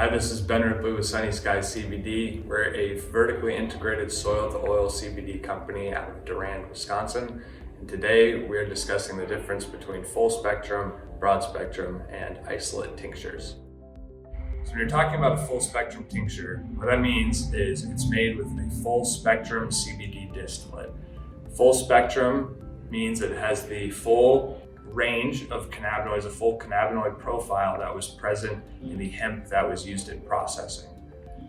Hi, this is Ben Rippley with Sunny Skies CBD. We're a vertically integrated soil-to-oil CBD company out of Durand, Wisconsin. And today we're discussing the difference between full spectrum, broad spectrum, and isolate tinctures. So when you're talking about a full spectrum tincture, what that means is it's made with a full spectrum CBD distillate. Full spectrum means it has the full range of cannabinoids, a full cannabinoid profile that was present in the hemp that was used in processing.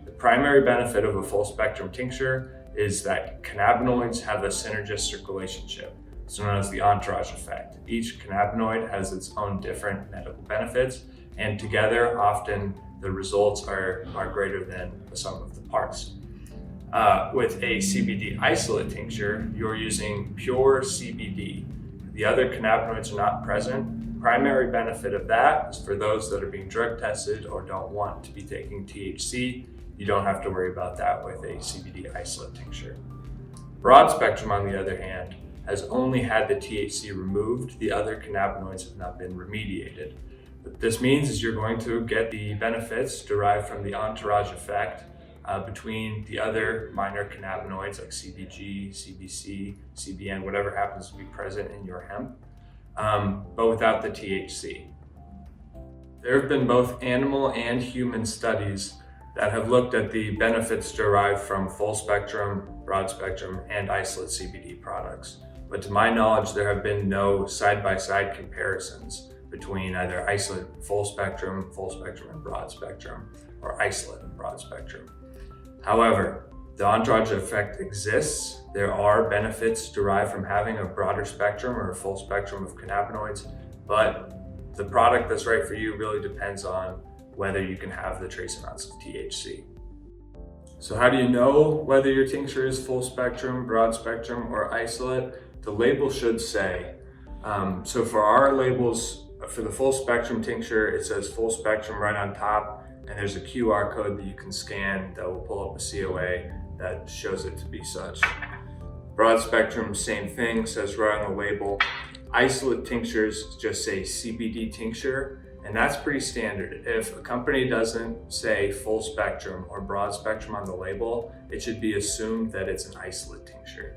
The primary benefit of a full spectrum tincture is that cannabinoids have a synergistic relationship. It's known as the entourage effect. Each cannabinoid has its own different medical benefits, and together often the results are greater than the sum of the parts. With a CBD isolate tincture, you're using pure CBD. The other cannabinoids are not present. Primary benefit of that is for those that are being drug tested or don't want to be taking THC. You don't have to worry about that with a CBD isolate tincture. Broad spectrum, on the other hand, has only had the THC removed. The other cannabinoids have not been remediated. What this means is you're going to get the benefits derived from the entourage effect between the other minor cannabinoids like CBG, CBC, CBN, whatever happens to be present in your hemp, but without the THC. There have been both animal and human studies that have looked at the benefits derived from full spectrum, broad spectrum, and isolate CBD products. But to my knowledge, there have been no side-by-side comparisons between either isolate full spectrum and broad spectrum, or isolate and broad spectrum. However, the entourage effect exists. There are benefits derived from having a broader spectrum or a full spectrum of cannabinoids, but the product that's right for you really depends on whether you can have the trace amounts of THC. So how do you know whether your tincture is full spectrum, broad spectrum, or isolate? The label should say. So for our labels, for the full spectrum tincture, it says full spectrum right on top, and there's a QR code that you can scan that will pull up a COA that shows it to be such. Broad spectrum, same thing, says right on the label. Isolate tinctures just say CBD tincture, and that's pretty standard. If a company doesn't say full spectrum or broad spectrum on the label, it should be assumed that it's an isolate tincture.